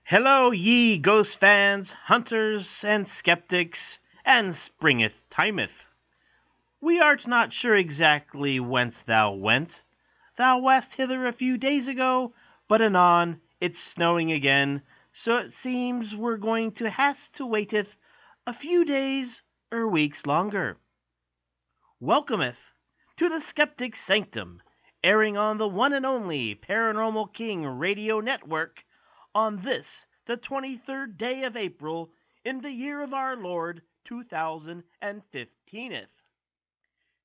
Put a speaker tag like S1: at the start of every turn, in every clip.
S1: Hello, ye ghost fans, hunters, and skeptics, and springeth timeth. We art not sure exactly whence thou went. Thou wast hither a few days ago, but anon it's snowing again, so it seems we're going to has to waiteth a few days or weeks longer. Welcometh to the Skeptic Sanctum, airing on the one and only Paranormal King Radio Network on this, the 23rd day of April, in the year of our Lord 2015th.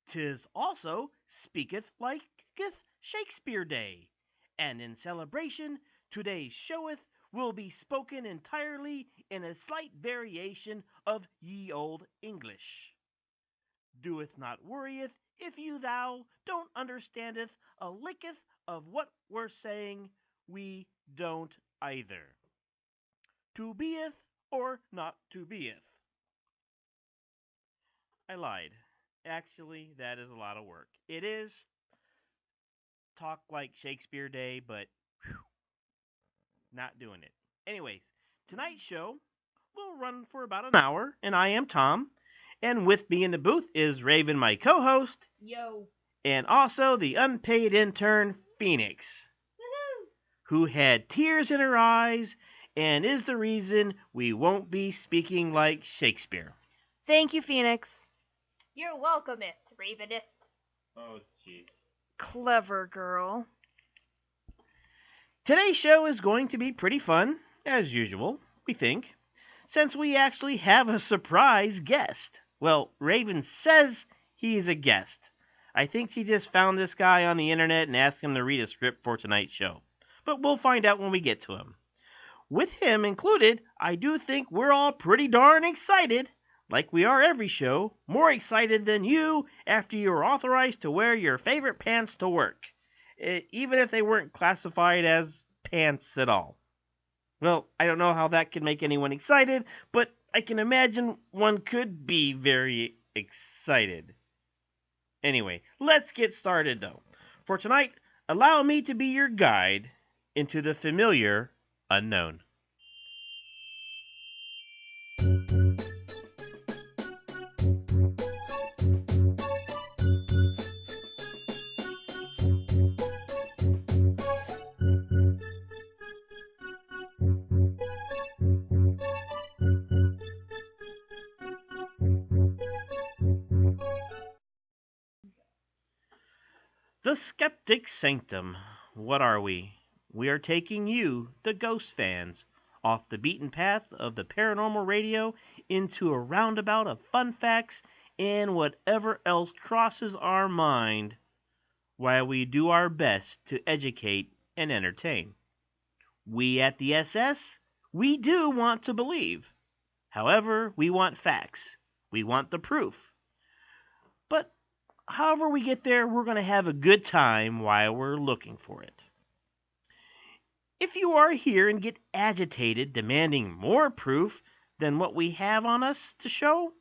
S1: 'Tis also Speaketh Liketh Shakespeare Day, and in celebration, today's showeth will be spoken entirely in a slight variation of ye old English. Doeth not worrieth if you thou don't understandeth a licketh of what we're saying, we don't either. To beeth or not to beeth. I lied. Actually, that is a lot of work. It is talk like Shakespeare Day, but whew, not doing it. Anyways, tonight's show will run for about an hour, and I am Tom. And with me in the booth is Raven, my co-host,
S2: Yo.
S1: and also the unpaid intern, Phoenix, who had tears in her eyes and is the reason we won't be speaking like Shakespeare.
S2: Thank you, Phoenix.
S3: You're welcometh, Raveneth.
S1: Oh, jeez.
S2: Clever girl.
S1: Today's show is going to be pretty fun, as usual, we think, since we actually have a surprise guest. Well, Raven says he's a guest. I think she just found this guy on the internet and asked him to read a script for tonight's show. But we'll find out when we get to him. With him included, I do think we're all pretty darn excited, like we are every show, more excited than you after you were authorized to wear your favorite pants to work, even if they weren't classified as pants at all. Well, I don't know how that could make anyone excited, but I can imagine one could be very excited. Anyway, let's get started though. For tonight, allow me to be your guide into the familiar unknown. The Skeptic Sanctum. What are we? We are taking you, the ghost fans, off the beaten path of the paranormal radio into a roundabout of fun facts and whatever else crosses our mind while we do our best to educate and entertain. We at the SS, we do want to believe. However, we want facts. We want the proof. But however we get there, we're going to have a good time while we're looking for it. If you are here and get agitated demanding more proof than what we have on us to show,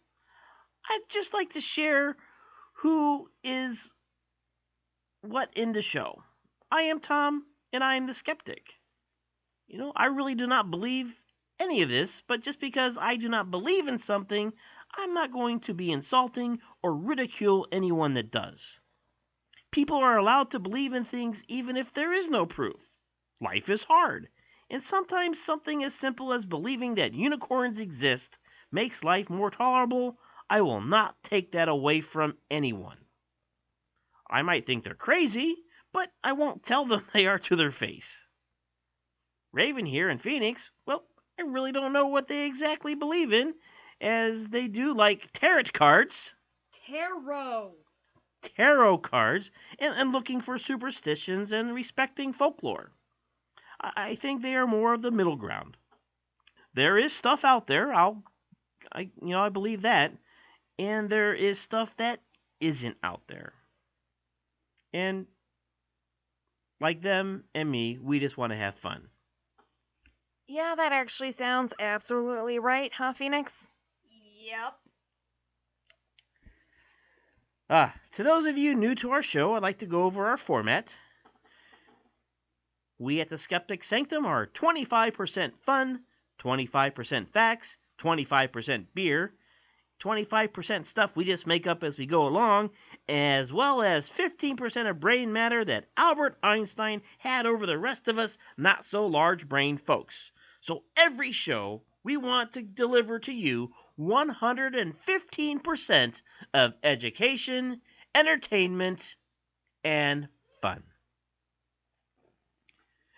S1: I'd just like to share who is what in the show. I am Tom, and I am the Skeptic. I really do not believe any of this, but just because I do not believe in something, I'm not going to be insulting or ridicule anyone that does. People are allowed to believe in things even if there is no proof. Life is hard, and sometimes something as simple as believing that unicorns exist makes life more tolerable. I will not take that away from anyone. I might think they're crazy, but I won't tell them they are to their face. Raven here and Phoenix, well, I really don't know what they exactly believe in, as they do like tarot cards, tarot cards, and looking for superstitions and respecting folklore. I think they are more of the middle ground. There is stuff out there, I believe that, and there is stuff that isn't out there. And like them and me, we just want to have fun.
S2: Yeah, that actually sounds absolutely right, huh, Phoenix?
S3: Yep.
S1: To those of you new to our show, I'd like to go over our format. We at the Skeptic Sanctum are 25% fun, 25% facts, 25% beer, 25% stuff we just make up as we go along, as well as 15% of brain matter that Albert Einstein had over the rest of us not so large brained folks. So every show we want to deliver to you 115% of education, entertainment, and fun.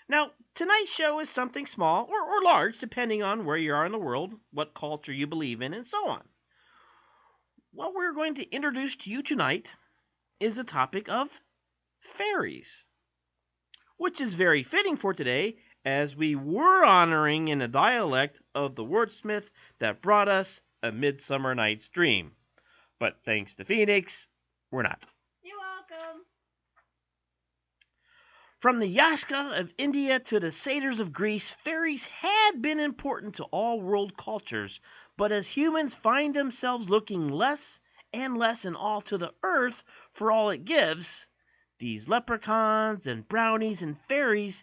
S1: Now, tonight's show is something small or large, depending on where you are in the world, what culture you believe in, and so on. What we're going to introduce to you tonight is the topic of fairies, which is very fitting for today, as we were honoring in a dialect of the wordsmith that brought us A Midsummer Night's Dream. But thanks to Phoenix, we're not.
S3: You're welcome.
S1: From the Yaska of India to the satyrs of Greece, fairies had been important to all world cultures, but as humans find themselves looking less and less and all to the earth for all it gives, these leprechauns and brownies and fairies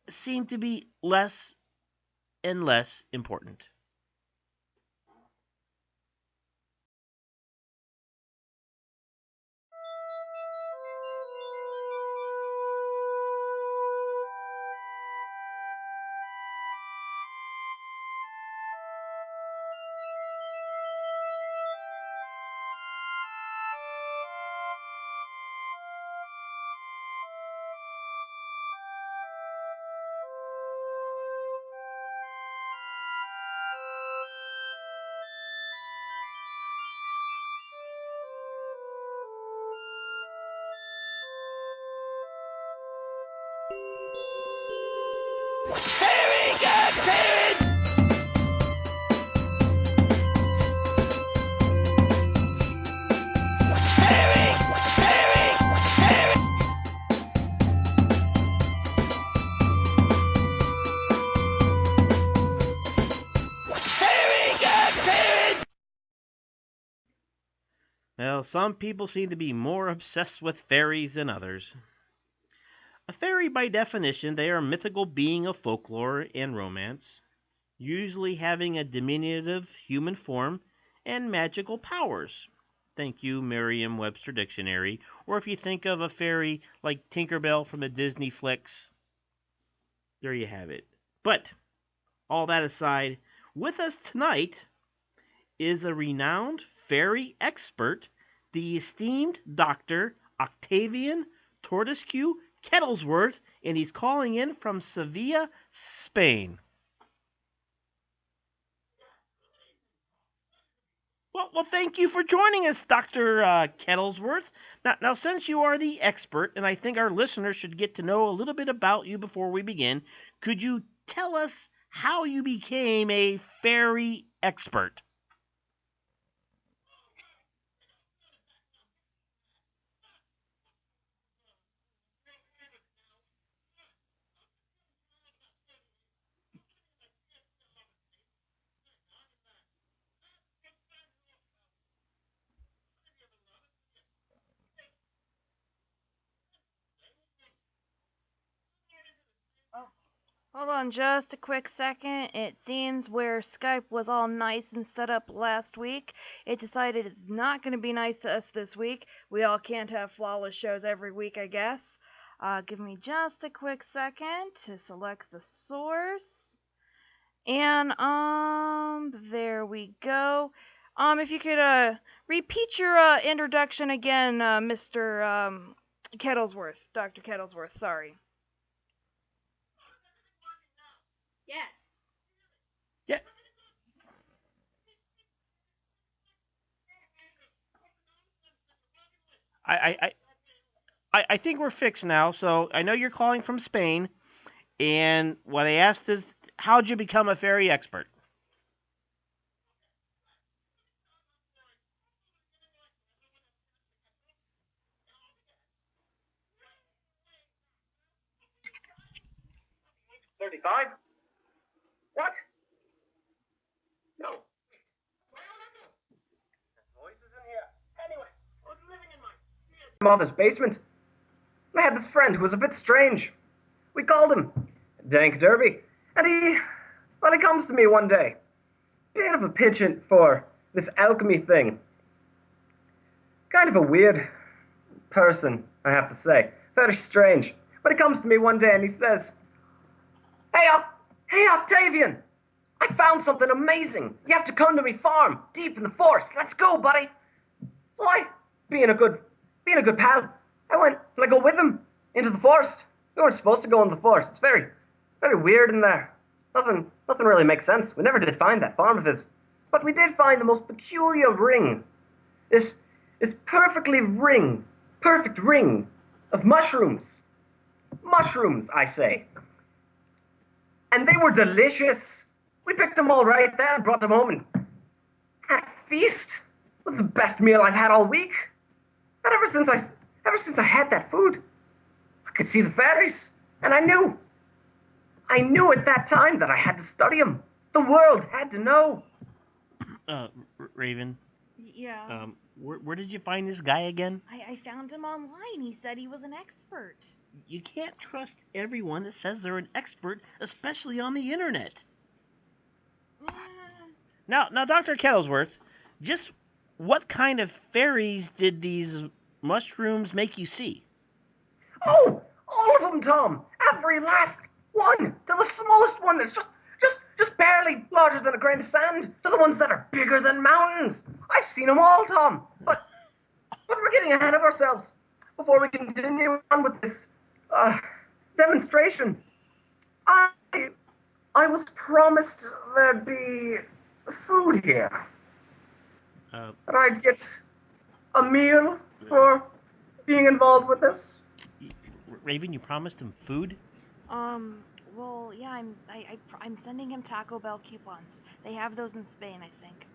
S1: seem to be less and less important. Well, some people seem to be more obsessed with fairies than others. A fairy, by definition, they are a mythical being of folklore and romance, usually having a diminutive human form and magical powers. Thank you, Merriam-Webster Dictionary. Or if you think of a fairy like Tinkerbell from the Disney flicks, there you have it. But, all that aside, with us tonight is a renowned fairy expert, the esteemed Dr. Octavian Tortescue Kettlesworth, and he's calling in from Sevilla, Spain. Well, thank you for joining us, Dr. Kettlesworth. Now, since you are the expert, and I think our listeners should get to know a little bit about you before we begin, could you tell us how you became a fairy expert?
S2: Hold on just a quick second. It seems where Skype was all nice and set up last week, it decided it's not going to be nice to us this week. We all can't have flawless shows every week, I guess. Give me just a quick second to select the source. And, there we go. If you could, repeat your, introduction again, Mr. Kettlesworth. Dr. Kettlesworth, sorry.
S3: Yes.
S1: Yeah. I think we're fixed now. So I know you're calling from Spain, and what I asked is, how'd you become a fairy expert?
S4: What? No. Mother's basement. I had this friend who was a bit strange.
S5: We called him Dank Derby. And he comes to me one day. Bit of a penchant for this alchemy thing. Kind of a weird person, I have to say. Very strange. But he comes to me one day and he says, Hey, Octavian! I found something amazing. You have to come to me farm, deep in the forest. Let's go, buddy. So being a good pal, I go with him into the forest. We weren't supposed to go into the forest. It's very, very weird in there. Nothing really makes sense. We never did find that farm of his. But we did find the most peculiar ring. This perfect ring of mushrooms. Mushrooms, I say. And they were delicious. We picked them all right there and brought them home and had a feast. It was the best meal I've had all week. And ever since I had that food, I could see the fairies. And I knew at that time that I had to study them. The world had to know.
S1: Raven,
S2: Yeah.
S1: where did you find this guy again?
S2: I found him online. He said he was an expert.
S1: You can't trust everyone that says they're an expert, especially on the internet. Now, Dr. Kettlesworth, just what kind of fairies did these mushrooms make you see?
S5: Oh, all of them, Tom. Every last one, to the smallest one that's just barely larger than a grain of sand, to the ones that are bigger than mountains. I've seen them all, Tom. But we're getting ahead of ourselves. Before we continue on with this demonstration, I was promised there'd be food here. That I'd get a meal for being involved with this.
S1: Raven, you promised him food?
S2: Well, yeah, I'm sending him Taco Bell coupons. They have those in Spain, I think.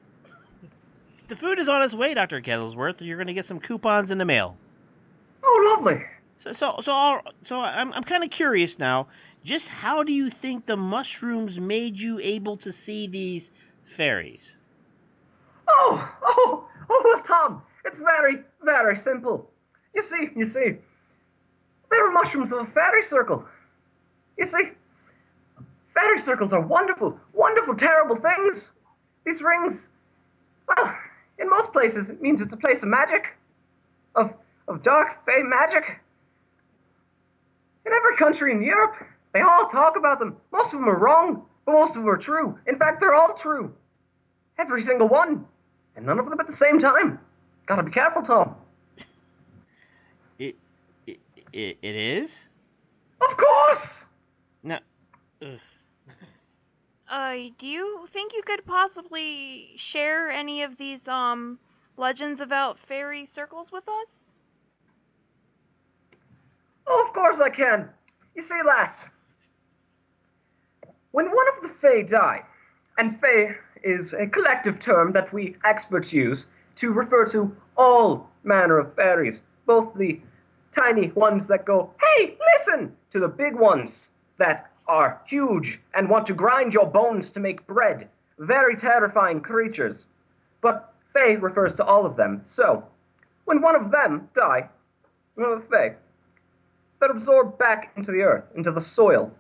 S1: The food is on its way, Dr. Kettlesworth. You're going to get some coupons in the mail.
S5: Oh, lovely.
S1: So I'm kind of curious now. Just how do you think the mushrooms made you able to see these fairies?
S5: Oh, Tom, it's very, very simple. You see, they were mushrooms of a fairy circle. You see, fairy circles are wonderful, wonderful, terrible things. These rings, well, in most places it means it's a place of magic, of dark, fey magic. In every country in Europe, they all talk about them. Most of them are wrong, but most of them are true. In fact, they're all true. Every single one. And none of them at the same time. Gotta be careful, Tom.
S1: It is?
S5: Of course!
S1: No.
S2: Do you think you could possibly share any of these, legends about fairy circles with us?
S5: Oh, of course I can. You see, lass, when one of the Fae die, and Fae is a collective term that we experts use to refer to all manner of fairies, both the tiny ones that go, hey, listen, to the big ones that are huge and want to grind your bones to make bread. Very terrifying creatures. But Fae refers to all of them. So, when one of them die, one of the Fae, they're absorbed back into the earth, into the soil,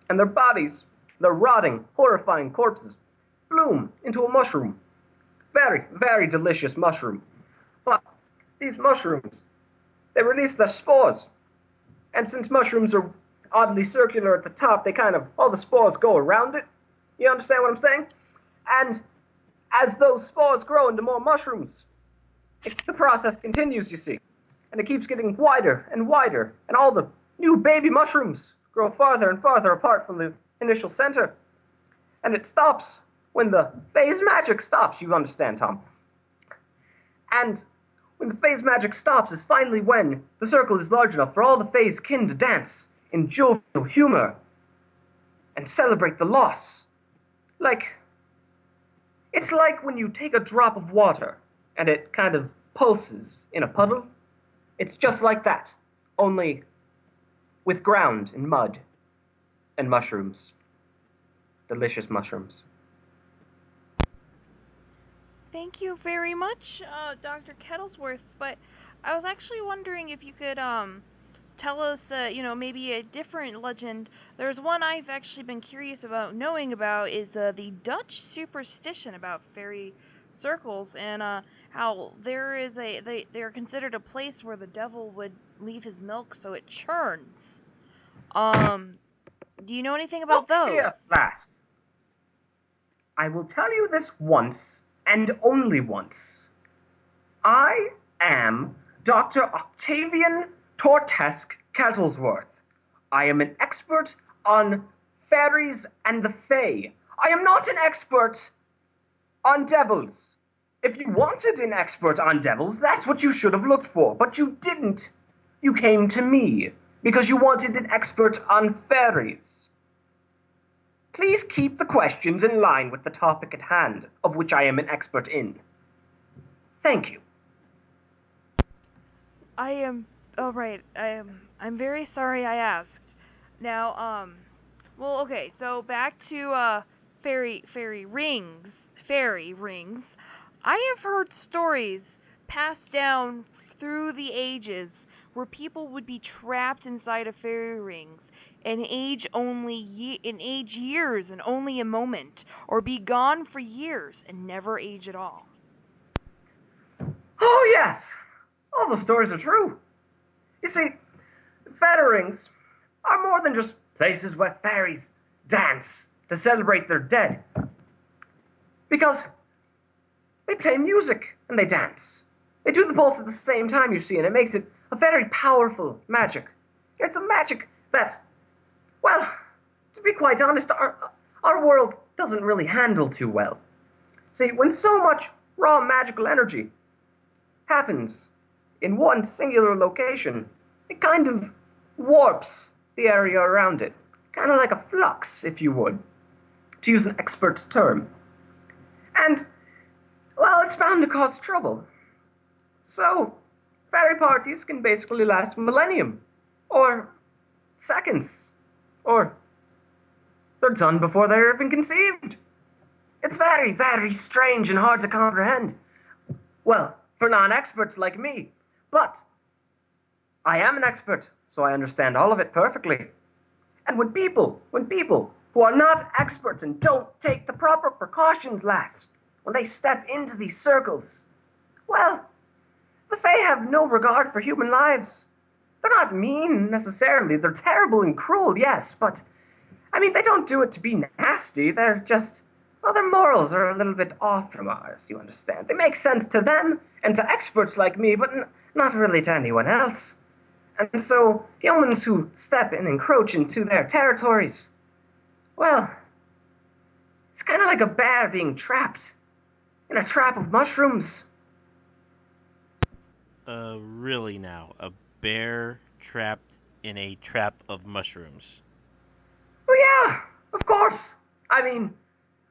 S5: and their bodies, their rotting, horrifying corpses, bloom into a mushroom. Very, very delicious mushroom. But these mushrooms, they release their spores. And since mushrooms are oddly circular at the top, they all the spores go around it. You understand what I'm saying? And as those spores grow into more mushrooms, the process continues, you see. And it keeps getting wider and wider, and all the new baby mushrooms grow farther and farther apart from the initial center. And it stops when the phase magic stops, you understand, Tom. And when the phase magic stops is finally when the circle is large enough for all the phase kin to dance in jovial humor and celebrate the loss. It's like when you take a drop of water and it kind of pulses in a puddle. It's just like that, only with ground and mud and mushrooms. Delicious mushrooms.
S2: Thank you very much, Dr. Kettlesworth, but I was actually wondering if you could, tell us, maybe a different legend. There's one I've actually been curious about knowing about is the Dutch superstition about fairy circles and how there is they are considered a place where the devil would leave his milk so it churns. Do you know anything about
S5: Look here,
S2: those?
S5: lass. I will tell you this once, and only once. I am Dr. Octavian Tortesk Kettlesworth. I am an expert on fairies and the fae. I am not an expert on devils. If you wanted an expert on devils, that's what you should have looked for, but you didn't. You came to me because you wanted an expert on fairies. Please keep the questions in line with the topic at hand, of which I am an expert in. Thank you.
S2: I am. Oh, right. I'm very sorry I asked. Now, well, okay. So back to fairy rings. I have heard stories passed down through the ages where people would be trapped inside of fairy rings and age years and only a moment, or be gone for years and never age at all.
S5: Oh, yes. All the stories are true. You see, fairy rings are more than just places where fairies dance to celebrate their dead. Because they play music and they dance. They do them both at the same time, you see, and it makes it a very powerful magic. It's a magic that, well, to be quite honest, our world doesn't really handle too well. See, when so much raw magical energy happens in one singular location, it kind of warps the area around it. Kind of like a flux, if you would, to use an expert's term. And, well, it's bound to cause trouble. So, fairy parties can basically last a millennium, or seconds, or they're done before they're even conceived. It's very, very strange and hard to comprehend. Well, for non-experts like me. But I am an expert, so I understand all of it perfectly. And when people who are not experts and don't take the proper precautions, lass, when they step into these circles, well, the Fae have no regard for human lives. They're not mean, necessarily. They're terrible and cruel, yes, but, I mean, they don't do it to be nasty. They're just, well, their morals are a little bit off from ours, you understand. They make sense to them and to experts like me, but not really to anyone else. And so, humans who step and encroach into their territories, well, it's kind of like a bear being trapped in a trap of mushrooms.
S1: Really now, a bear trapped in a trap of mushrooms.
S5: Oh yeah, of course. I mean,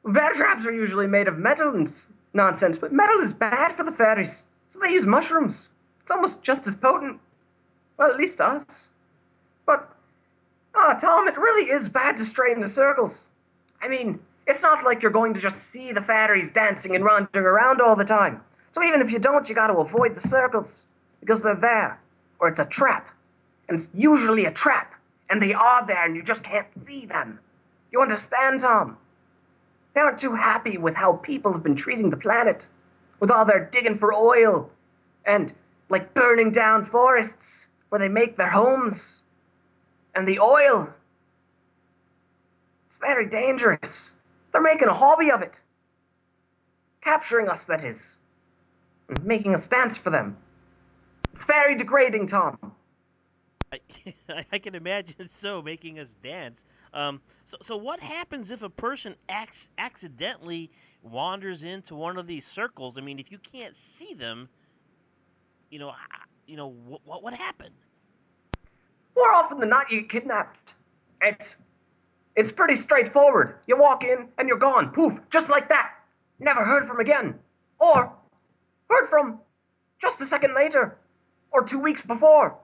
S5: bear traps are usually made of metal and nonsense, but metal is bad for the fairies, so they use mushrooms. It's almost just as potent. Well, at least us. But, Tom, it really is bad to stray into circles. I mean, it's not like you're going to just see the fairies dancing and wandering around all the time. So even if you don't, you gotta avoid the circles, because they're there, or it's a trap. And it's usually a trap, and they are there and you just can't see them. You understand, Tom? They aren't too happy with how people have been treating the planet, with all their digging for oil, and, like, burning down forests where they make their homes. And the oil, it's very dangerous. They're making a hobby of it. Capturing us, that is. And making us dance for them. It's very degrading, Tom.
S1: I can imagine so, making us dance. So what happens if a person accidentally wanders into one of these circles? I mean, if you can't see them, what would happen?
S5: More often than not, you get kidnapped. It's pretty straightforward. You walk in and you're gone. Poof, just like that. Never heard from again. Or heard from just a second later. Or 2 weeks before.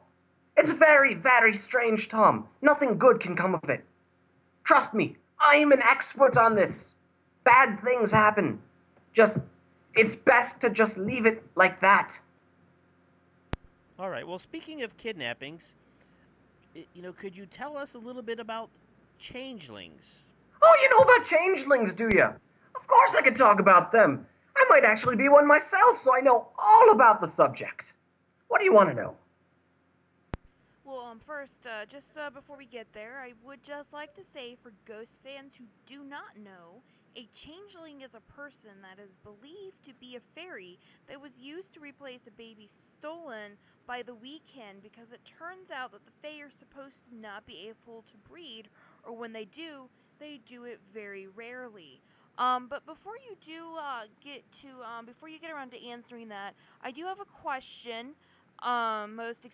S5: It's very, very strange, Tom. Nothing good can come of it. Trust me, I'm an expert on this. Bad things happen. It's best to just leave it like that.
S1: All right. Well, speaking of kidnappings, Could you tell us a little bit about changelings?
S5: Oh, you know about changelings, do you? Of course I could talk about them. I might actually be one myself, so I know all about the subject. What do you want to know?
S2: Well, first, just before we get there, I would just like to say for Ghost fans who do not know, a changeling is a person that is believed to be a fairy that was used to replace a baby stolen by the weekend because it turns out that the Fae are supposed to not be able to breed, or when they do it very rarely. But before you do before you get around to answering that, I do have a question, most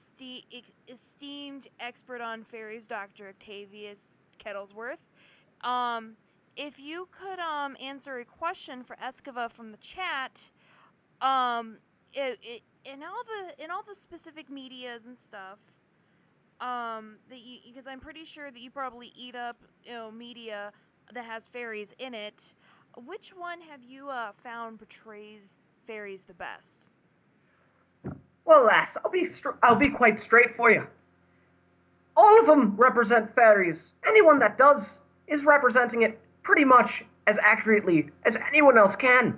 S2: esteemed expert on fairies, Dr. Octavius Kettlesworth. Um, if you could answer a question for Eskava from the chat, um, in all the specific medias and stuff, that you, because I'm pretty sure that you probably eat up, media that has fairies in it. Which one have you found portrays fairies the best?
S5: Well, lass, I'll be quite straight for you. All of them represent fairies. Anyone that does is representing it pretty much as accurately as anyone else can.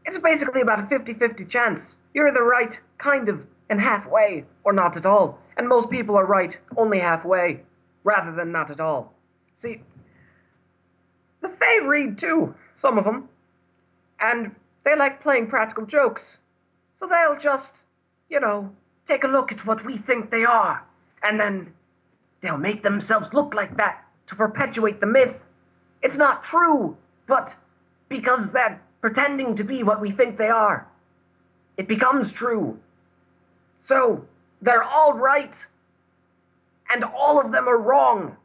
S5: It's basically about a 50-50 chance. You're either right, kind of, and halfway, or not at all. And most people are right only halfway, rather than not at all. See, the Fae read too, some of them. And they like playing practical jokes. So they'll just, take a look at what we think they are. And then they'll make themselves look like that to perpetuate the myth. It's not true, but because they're pretending to be what we think they are, it becomes true. So, they're all right, and all of them are wrong.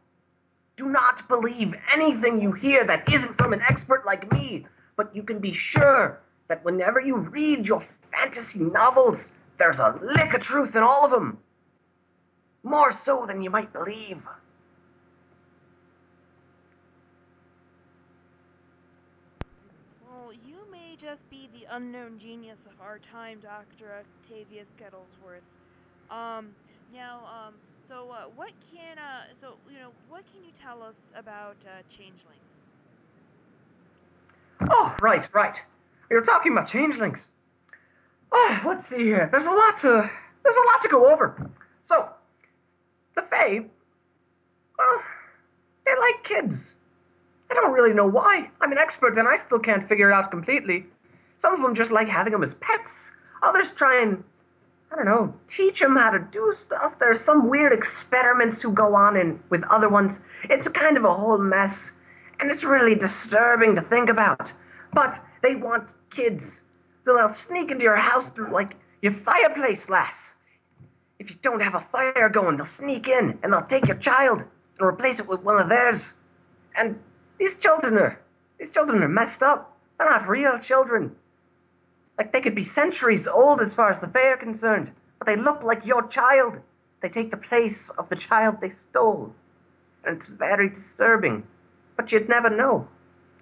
S5: Do not believe anything you hear that isn't from an expert like me, but you can be sure that whenever you read your fantasy novels, there's a lick of truth in all of them. More so than you might believe.
S2: Well, you may just be the unknown genius of our time, Dr. Octavius Kettlesworth. Now, what can you tell us about changelings?
S5: Oh, right. You're talking about changelings. Oh, let's see here. There's a lot to go over. So, the Fae, well, they like kids. I don't really know why. I'm an expert and I still can't figure it out completely. Some of them just like having them as pets. Others try and, I don't know, teach them how to do stuff. There's some weird experiments who go on with other ones. It's kind of a whole mess. And it's really disturbing to think about. But they want kids. So they'll sneak into your house through, like, your fireplace, lass. If you don't have a fire going, they'll sneak in and they'll take your child and replace it with one of theirs. And these children are messed up. They're not real children. Like, they could be centuries old as far as the Fae are concerned, but they look like your child. They take the place of the child they stole. And it's very disturbing. But you'd never know.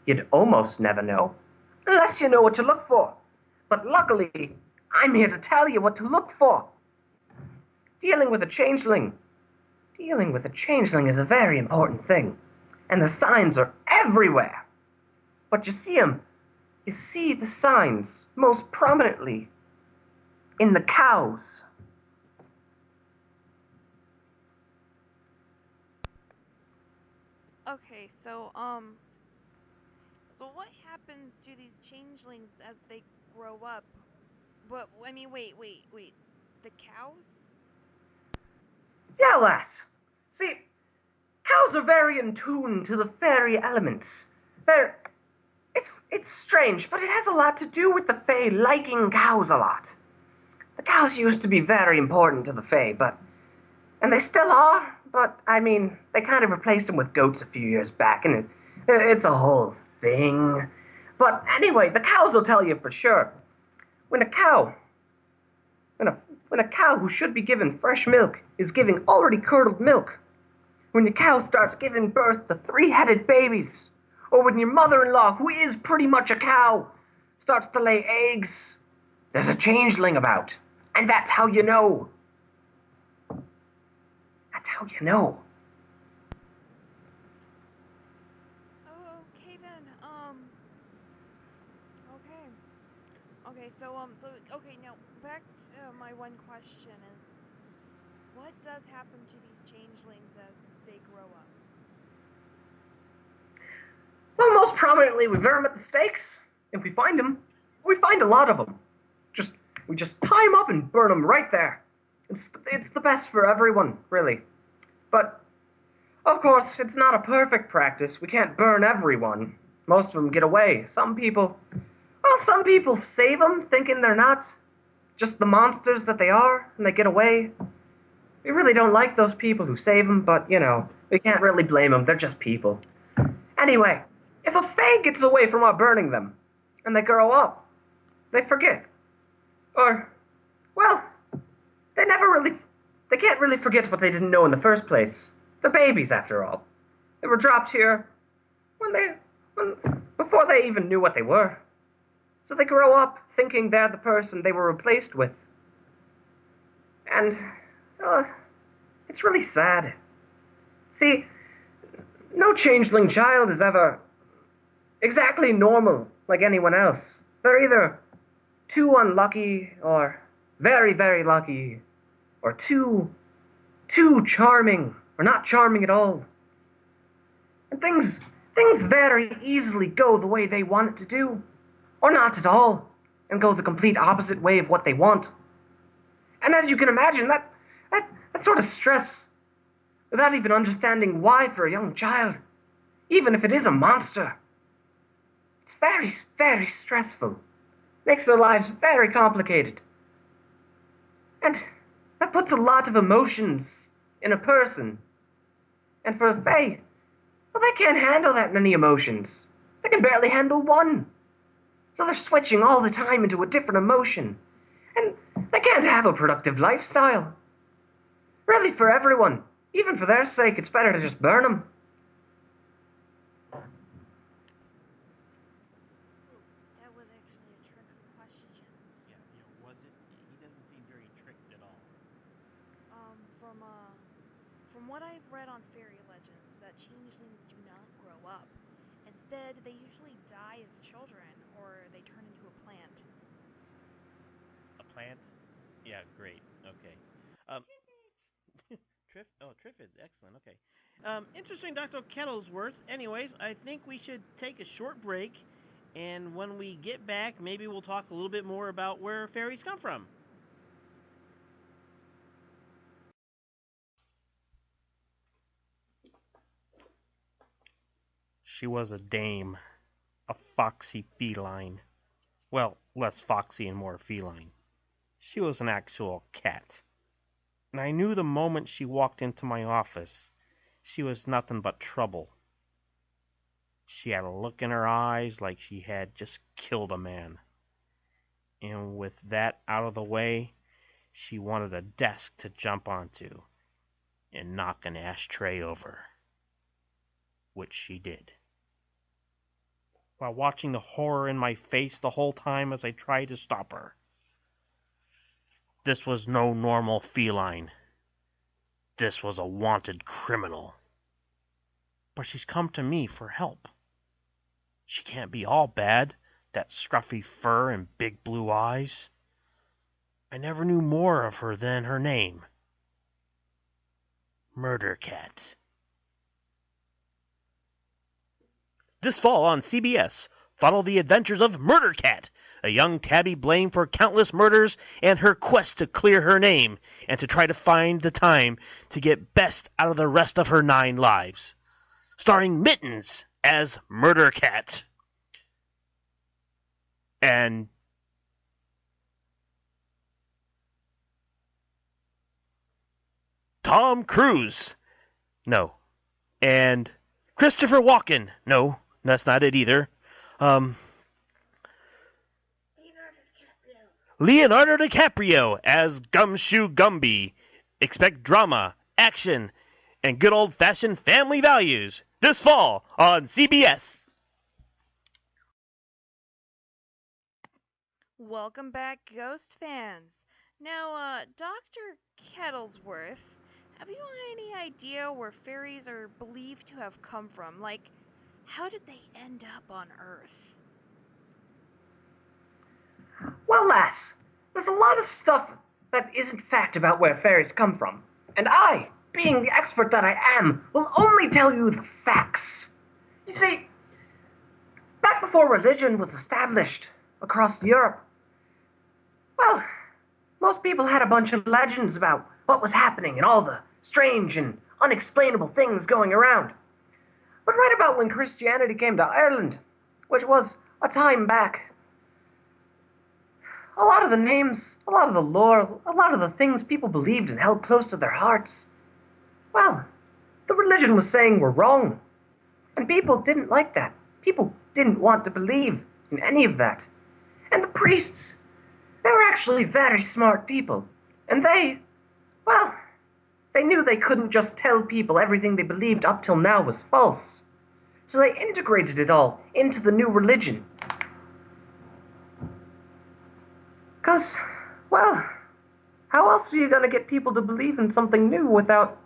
S5: You'd almost never know. Unless you know what to look for. But luckily, I'm here to tell you what to look for. Dealing with a changeling is a very important thing. And the signs are everywhere. But you see the signs most prominently in the cows.
S2: Okay, so what happens to these changelings as they grow up? But I mean, wait, the cows?
S5: Yeah, lass. See, cows are very in tune to the fairy elements. It's strange, but it has a lot to do with the Fae liking cows a lot. The cows used to be very important to the Fae, and they still are, but I mean, they kind of replaced them with goats a few years back, and it's a whole thing. But anyway, the cows will tell you for sure. When a cow who should be given fresh milk is giving already curdled milk, when the cow starts giving birth to three-headed babies, or when your mother-in-law, who is pretty much a cow, starts to lay eggs, there's a changeling about, and that's how you know. That's how you know.
S2: Oh, okay then. Okay. Okay, okay, now back to my one question is, what does happen to these changelings as they grow up?
S5: Well, most prominently, we bury them at the stakes. If we find them, we find a lot of them. We just tie them up and burn them right there. It's the best for everyone, really. But of course, it's not a perfect practice. We can't burn everyone. Most of them get away. Some people save them, thinking they're not just the monsters that they are, and they get away. We really don't like those people who save them, but we can't really blame them. They're just people. Anyway, if a fae gets away from our burning them, and they grow up, they forget. Or, well, they can't really forget what they didn't know in the first place. They're babies, after all. They were dropped here before they even knew what they were. So they grow up thinking they're the person they were replaced with. And, it's really sad. See, no changeling child is ever exactly normal like anyone else. They're either too unlucky or very, very lucky, or too charming, or not charming at all. And things very easily go the way they want it to do, or not at all, and go the complete opposite way of what they want. And as you can imagine, that sort of stress, without even understanding why for a young child, even if it is a monster, it's very, very stressful. Makes their lives very complicated. And that puts a lot of emotions in a person. And for a fae, well, they can't handle that many emotions. They can barely handle one. So they're switching all the time into a different emotion. And they can't have a productive lifestyle. Really, for everyone, even for their sake, it's better to just burn them.
S2: That was actually a trick question.
S1: Yeah, was it? He doesn't seem very tricked at all.
S2: From what I've read on fairy legends, that changelings do not grow up. Instead, they usually die as children, or they turn into a plant.
S1: A plant? Yeah, great. Okay. Um, Triffids, excellent. Okay. Interesting, Dr. Kettlesworth. Anyways, I think we should take a short break, and when we get back, maybe we'll talk a little bit more about where fairies come from. She was a dame, a foxy feline. Well, less foxy and more feline. She was an actual cat. And I knew the moment she walked into my office, she was nothing but trouble. She had a look in her eyes like she had just killed a man. And with that out of the way, she wanted a desk to jump onto and knock an ashtray over. Which she did. While watching the horror in my face the whole time as I tried to stop her. This was no normal feline. This was a wanted criminal. But she's come to me for help. She can't be all bad, that scruffy fur and big blue eyes. I never knew more of her than her name. Murder Cat. This fall on CBS, follow the adventures of Murder Cat, a young tabby blamed for countless murders and her quest to clear her name and to try to find the time to get best out of the rest of her 9 lives. Starring Mittens as Murder Cat. And Tom Cruise. No. And Christopher Walken. No, that's not it either. Leonardo DiCaprio as Gumshoe Gumby. Expect drama, action, and good old-fashioned family values this fall on CBS.
S2: Welcome back, Ghost fans. Now, Dr. Kettlesworth, Have you any idea where fairies are believed to have come from? Like, how did they end up on Earth?
S5: Well, lass, there's a lot of stuff that isn't fact about where fairies come from. And I, being the expert that I am, will only tell you the facts. You see, back before religion was established across Europe, well, most people had a bunch of legends about what was happening and all the strange and unexplainable things going around. But right about when Christianity came to Ireland, which was a time back, a lot of the names, a lot of the lore, a lot of the things people believed and held close to their hearts, well, the religion was saying were wrong. And people didn't like that. People didn't want to believe in any of that. And the priests, they were actually very smart people. And they knew they couldn't just tell people everything they believed up till now was false. So they integrated it all into the new religion. Because, well, how else are you going to get people to believe in something new without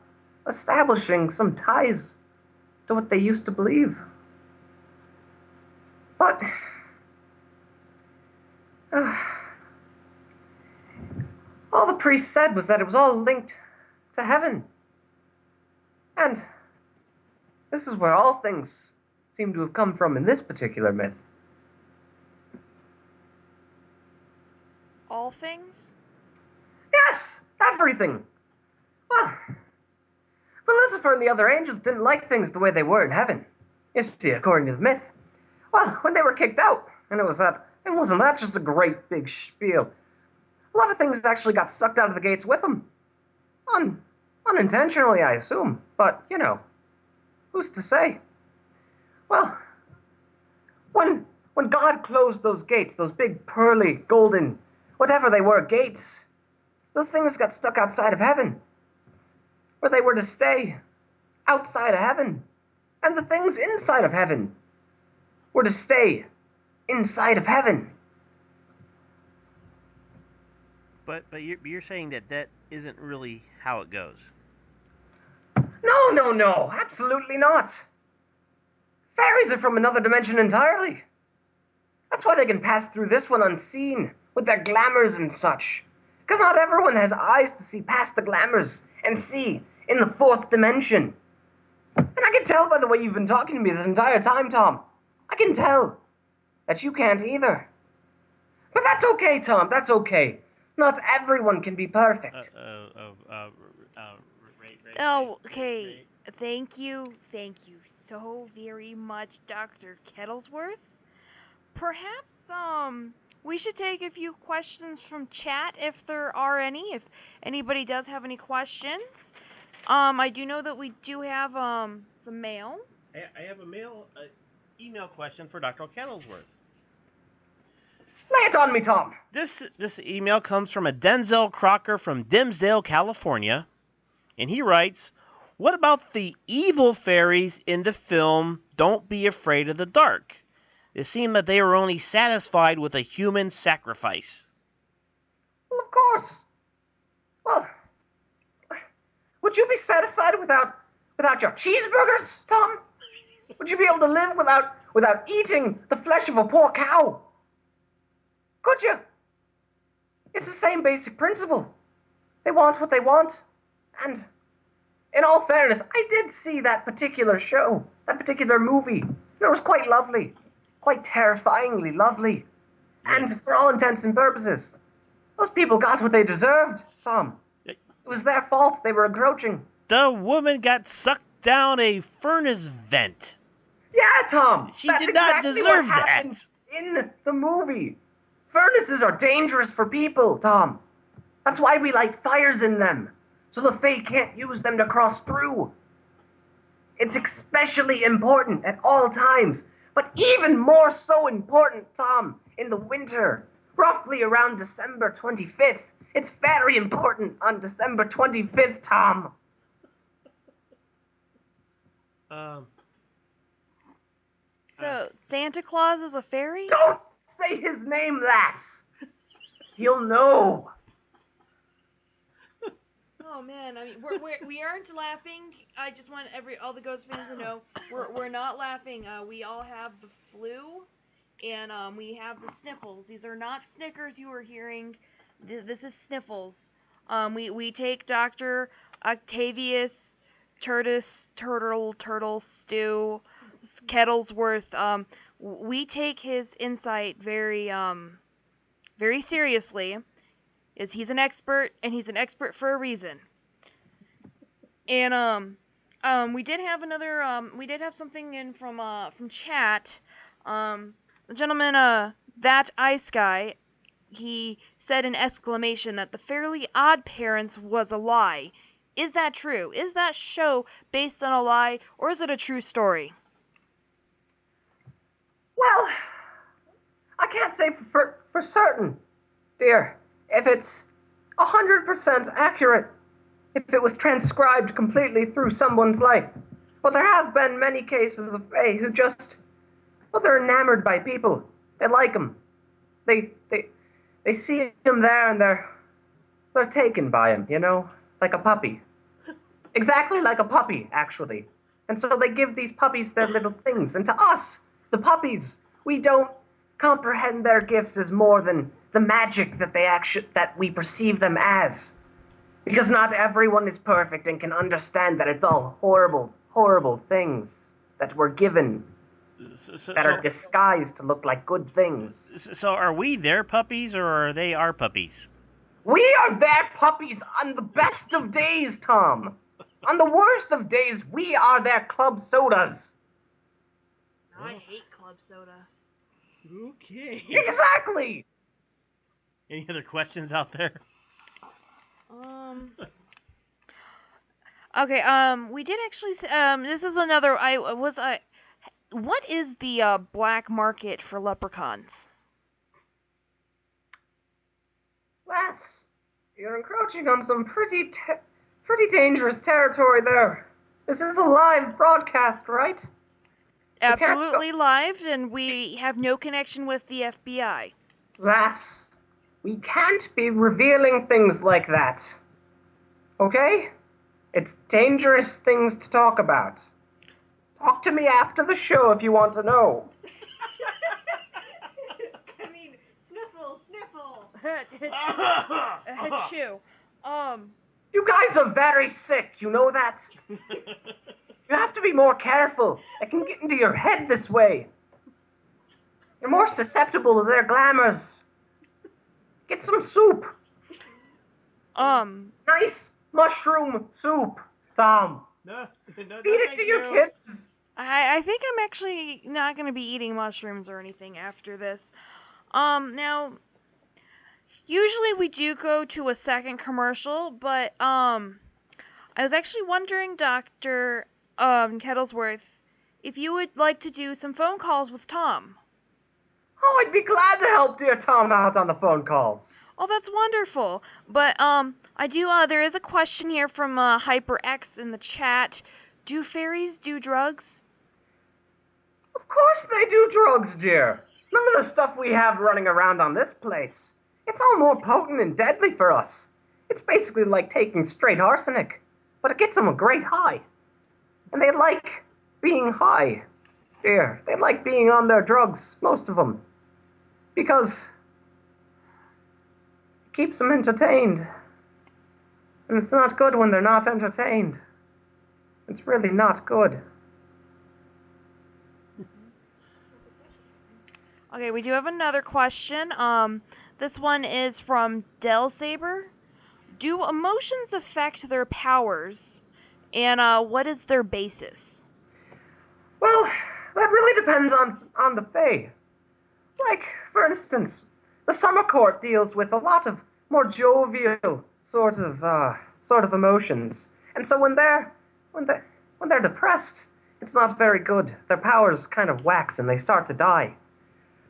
S5: establishing some ties to what they used to believe? But all the priest said was that it was all linked to heaven. And this is where all things seem to have come from in this particular myth.
S2: All things?
S5: Yes, everything. Well, but Lucifer and the other angels didn't like things the way they were in heaven. You see, according to the myth. Well, when they were kicked out, and wasn't that just a great big spiel? A lot of things actually got sucked out of the gates with them. Unintentionally, I assume. But, who's to say? Well, when God closed those gates, those big pearly, golden, whatever they were, gates, those things got stuck outside of heaven, where they were to stay, outside of heaven. And the things inside of heaven were to stay inside of heaven.
S1: But you're saying that isn't really how it goes.
S5: No, absolutely not. Fairies are from another dimension entirely. That's why they can pass through this one unseen, with their glamours and such. Because not everyone has eyes to see past the glamours and see in the fourth dimension. And I can tell by the way you've been talking to me this entire time, Tom. I can tell that you can't either. But that's okay, Tom, that's okay. Not everyone can be perfect.
S2: Oh, okay. Thank you so very much, Dr. Kettlesworth. Perhaps, we should take a few questions from chat if there are any, if anybody does have any questions. I do know that we do have, some mail.
S1: I have a email question for Dr. Kettlesworth.
S5: Lay it on me, Tom.
S1: This email comes from a Denzel Crocker from Dimsdale, California, and he writes, "What about the evil fairies in the film Don't Be Afraid of the Dark? It seemed that they were only satisfied with a human sacrifice."
S5: Well, of course. Well, would you be satisfied without your cheeseburgers, Tom? Would you be able to live without eating the flesh of a poor cow? Could you? It's the same basic principle. They want what they want. And in all fairness, I did see that particular show, that particular movie. And it was quite lovely. Quite terrifyingly lovely. And for all intents and purposes, those people got what they deserved, Tom. It was their fault. They were encroaching.
S1: The woman got sucked down a furnace vent.
S5: Yeah, Tom.
S1: She
S5: that's
S1: did not
S5: exactly
S1: deserve
S5: what happened
S1: that.
S5: in the movie. Furnaces are dangerous for people, Tom. That's why we light fires in them, so the Fae can't use them to cross through. It's especially important at all times, but even more so important, Tom, in the winter, roughly around December 25th. It's very important on December 25th, Tom.
S2: So, Santa Claus is a fairy?
S5: Don't say his name, lass. He'll know.
S2: Oh man, I mean, we aren't laughing. I just want all the ghost fans to know we're not laughing. We all have the flu, and we have the sniffles. These are not Snickers you were hearing. This is sniffles. We take Dr. Octavius Turtle Stew Kettlesworth. We take his insight very seriously. Is he's an expert, and he's an expert for a reason. And we did have something in from chat. The gentleman, that ice guy, he said in exclamation that the Fairly Odd Parents was a lie. Is that true? Is that show based on a lie, or is it a true story?
S5: Well, I can't say for certain, dear, if it's 100% accurate, if it was transcribed completely through someone's life. But there have been many cases of Fae who just, well, they're enamored by people. They like them. They see him there and they're taken by him, you know, like a puppy. Exactly like a puppy, actually. And so they give these puppies their little things. And to us, the puppies, we don't comprehend their gifts as more than the magic that we perceive them as. Because not everyone is perfect and can understand that it's all horrible, horrible things that we're given that are disguised to look like good things.
S1: So are we their puppies, or are they our puppies?
S5: We are their puppies on the best of days, Tom. On the worst of days, we are their club sodas.
S2: I hate club soda.
S1: Okay.
S5: Exactly!
S1: Any other questions out there?
S2: Okay, we did actually, this is another, what is the, black market for leprechauns?
S5: Lass, you're encroaching on some pretty dangerous territory there. This is a live broadcast, right?
S2: Absolutely live, and we have no connection with the FBI.
S5: Lass, we can't be revealing things like that. Okay? It's dangerous things to talk about. Talk to me after the show if you want to know.
S3: I mean, sniffle.
S2: Achoo.
S5: You guys are very sick, you know that? You have to be more careful. It can get into your head this way. You're more susceptible to their glamours. Get some soup. Nice mushroom soup, Tom.
S1: No,
S5: Feed it to your kids.
S2: I think I'm actually not going to be eating mushrooms or anything after this. Now, usually we do go to a second commercial, but, I was actually wondering, Dr. Kettlesworth, if you would like to do some phone calls with Tom.
S5: Oh, I'd be glad to help dear Tom out on the phone calls.
S2: Oh, that's wonderful. But, there is a question here from, HyperX in the chat. Do fairies do drugs?
S5: Of course they do drugs, dear. None of the stuff we have running around on this place. It's all more potent and deadly for us. It's basically like taking straight arsenic, but it gets them a great high. And they like being high, dear. They like being on their drugs, most of them. Because it keeps them entertained. And it's not good when they're not entertained. It's really not good.
S2: Okay, we do have another question. This one is from Del Saber. Do emotions affect their powers? And what is their basis?
S5: Well, that really depends on the Fae. Like, for instance, the Summer Court deals with a lot of more jovial sort of emotions. And so when they're depressed, it's not very good. Their powers kind of wax and they start to die.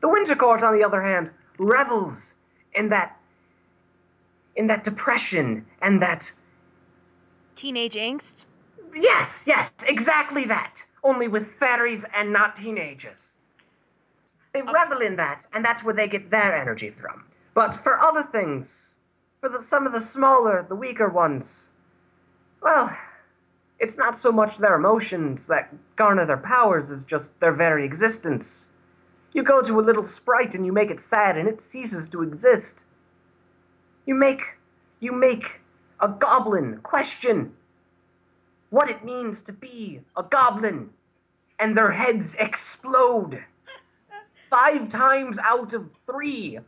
S5: The Winter Court, on the other hand, revels in that depression and that...
S2: Teenage angst?
S5: Yes, exactly that. Only with fairies and not teenagers. They revel in that, and that's where they get their energy from. But for other things, some of the smaller, the weaker ones, Well, it's not so much their emotions that garner their powers as just their very existence. You go to a little sprite and you make it sad and it ceases to exist. You make a goblin question what it means to be a goblin, and their heads explode. 5 times out of 3.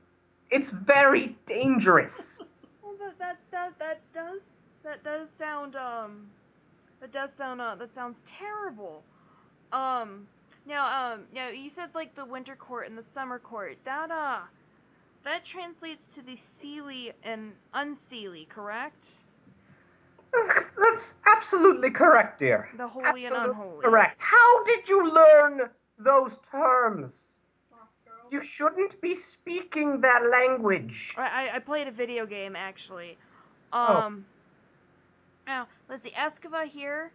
S5: It's very dangerous.
S2: Well, that sounds terrible. Now you said like the winter court and the summer court. That translates to the Seelie and Unseelie, correct?
S5: That's absolutely correct, dear.
S2: The holy
S5: Absolutely
S2: and unholy.
S5: correct. How did you learn those terms? You shouldn't be speaking that language.
S2: I played a video game actually.
S5: Oh.
S2: Now let's see. Escova here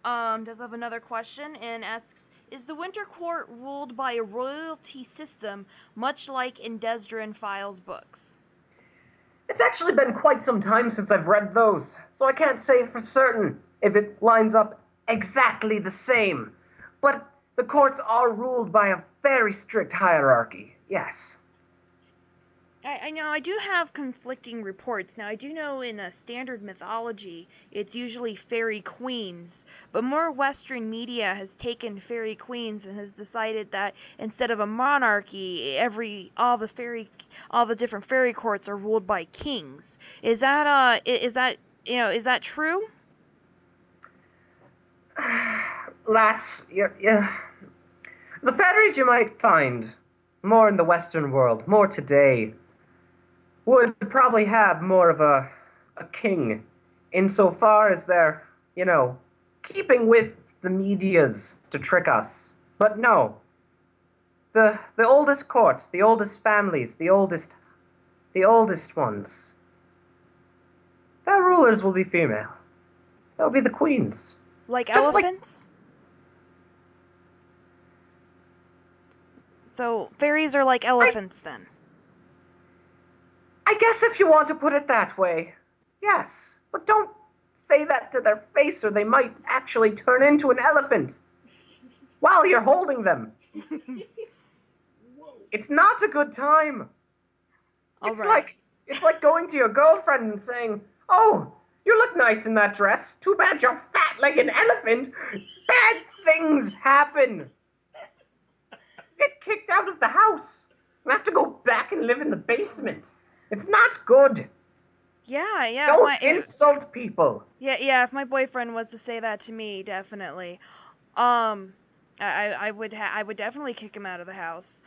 S2: does have another question and asks, is the Winter Court ruled by a royalty system much like in Desdrin Files books?
S5: It's actually been quite some time since I've read those, so I can't say for certain if it lines up exactly the same. But the courts are ruled by a very strict hierarchy, yes.
S2: I know, I do have conflicting reports. Now, I do know in a standard mythology, it's usually fairy queens, but more Western media has taken fairy queens and has decided that instead of a monarchy, all the different fairy courts are ruled by kings. Is that true?
S5: Lass, the fairies you might find more in the Western world, more today, would probably have more of a king, insofar as they're, keeping with the medias to trick us. But no, the oldest courts, the oldest families, the oldest ones, their rulers will be female. They'll be the queens.
S2: Like elephants? So fairies are like elephants then?
S5: I guess if you want to put it that way, yes. But don't say that to their face or they might actually turn into an elephant while you're holding them. It's not a good time. It's like going to your girlfriend and saying, "Oh, you look nice in that dress. Too bad you're fat like an elephant." Bad things happen. Get kicked out of the house. You have to go back and live in the basement. It's not good.
S2: Yeah.
S5: Don't insult people.
S2: Yeah. If my boyfriend was to say that to me, definitely. I would definitely kick him out of the house.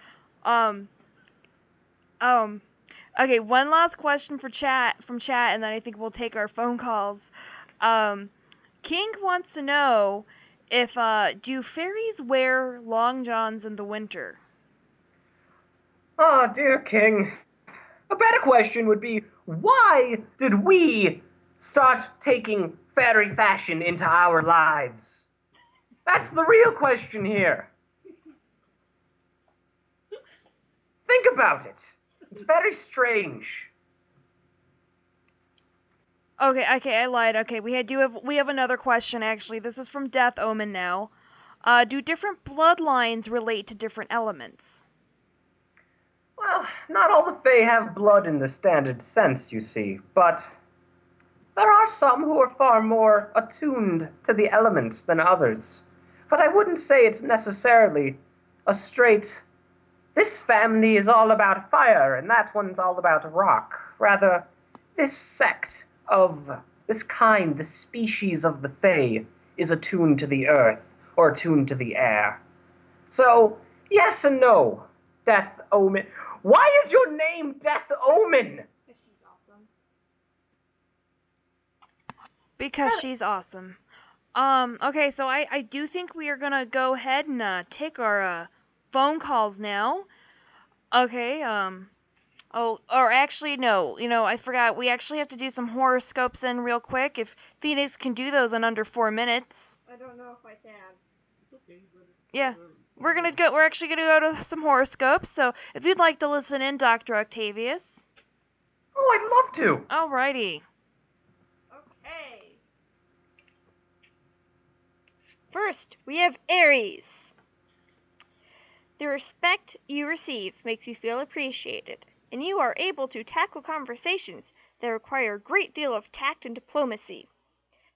S2: Okay. One last question from chat, and then I think we'll take our phone calls. King wants to know if do fairies wear long johns in the winter?
S5: Oh, dear King. A better question would be, why did we start taking fairy fashion into our lives? That's the real question here. Think about it. It's very strange.
S2: Okay, I lied. Okay, we have another question actually. This is from Death Omen now. Do different bloodlines relate to different elements?
S5: Well, not all the Fae have blood in the standard sense, you see, but there are some who are far more attuned to the elements than others. But I wouldn't say it's necessarily a straight, this family is all about fire and that one's all about rock. Rather, this sect of this kind, this species of the Fae, is attuned to the earth or attuned to the air. So, yes and no, Death Omen. Why is your name Death Omen?
S2: Because she's awesome. Okay, so I do think we are gonna go ahead and take our phone calls now. Okay, or actually no, I forgot. We actually have to do some horoscopes in real quick. If Phoenix can do those in under 4 minutes.
S3: I don't know if I can.
S2: Yeah. We're actually gonna go to some horoscopes, so if you'd like to listen in, Dr. Octavius.
S5: Oh, I'd love to.
S2: Alrighty.
S3: Okay.
S6: First, we have Aries. The respect you receive makes you feel appreciated, and you are able to tackle conversations that require a great deal of tact and diplomacy.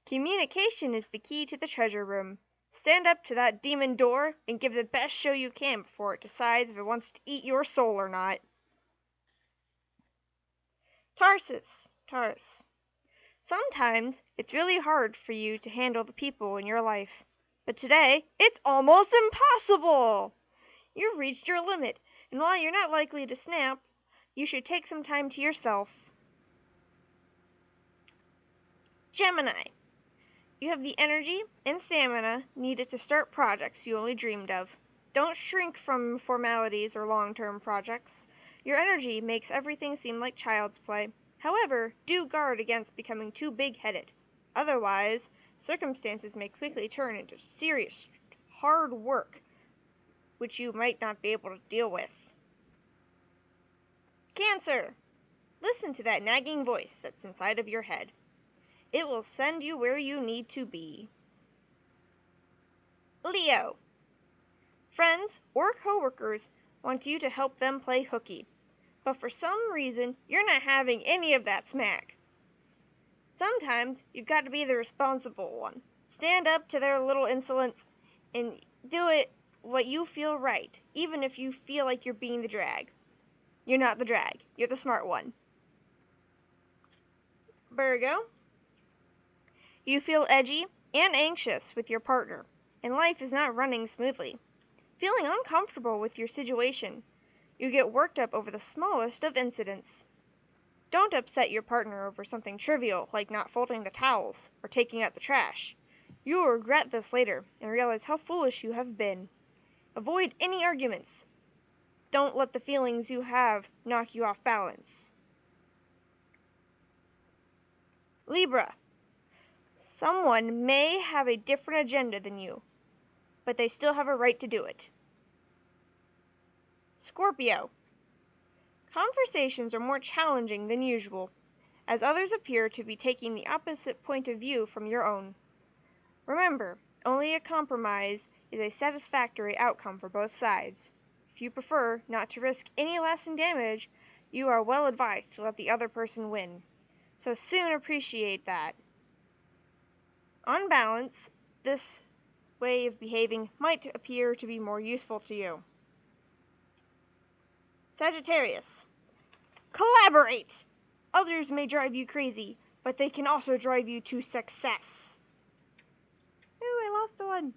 S6: Communication is the key to the treasure room. Stand up to that demon door and give the best show you can before it decides if it wants to eat your soul or not. Taurus. Sometimes it's really hard for you to handle the people in your life, but today it's almost impossible. You've reached your limit, and while you're not likely to snap, you should take some time to yourself. Gemini. You have the energy and stamina needed to start projects you only dreamed of. Don't shrink from formalities or long-term projects. Your energy makes everything seem like child's play. However, do guard against becoming too big-headed. Otherwise, circumstances may quickly turn into serious, hard work, which you might not be able to deal with. Cancer. Listen to that nagging voice that's inside of your head. It will send you where you need to be. Leo. Friends or coworkers want you to help them play hooky, but for some reason, you're not having any of that smack. Sometimes you've got to be the responsible one. Stand up to their little insolence and do it what you feel right, even if you feel like you're being the drag. You're not the drag. You're the smart one. Virgo. You feel edgy and anxious with your partner, and life is not running smoothly. Feeling uncomfortable with your situation, you get worked up over the smallest of incidents. Don't upset your partner over something trivial like not folding the towels or taking out the trash. You will regret this later and realize how foolish you have been. Avoid any arguments. Don't let the feelings you have knock you off balance. Libra. Someone may have a different agenda than you, but they still have a right to do it. Scorpio. Conversations are more challenging than usual, as others appear to be taking the opposite point of view from your own. Remember, only a compromise is a satisfactory outcome for both sides. If you prefer not to risk any lasting damage, you are well advised to let the other person win. So soon appreciate that. On balance, this way of behaving might appear to be more useful to you. Sagittarius. Collaborate! Others may drive you crazy, but they can also drive you to success. Ooh, I lost one.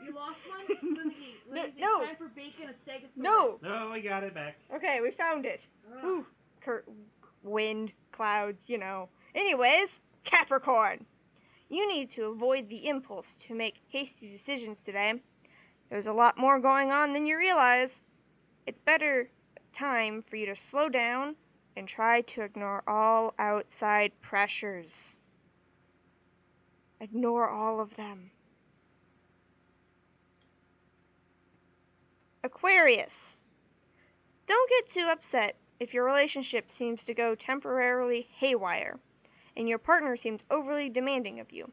S2: You lost one? Lindsay,
S6: No.
S2: It's time for bacon and stegosaurus.
S1: No, we got it back.
S6: Okay, we found it.
S2: Ugh.
S6: Ooh, wind, clouds, you know. Anyways, Capricorn. You need to avoid the impulse to make hasty decisions today. There's a lot more going on than you realize. It's better time for you to slow down and try to ignore all outside pressures. Ignore all of them. Aquarius. Don't get too upset if your relationship seems to go temporarily haywire and your partner seems overly demanding of you.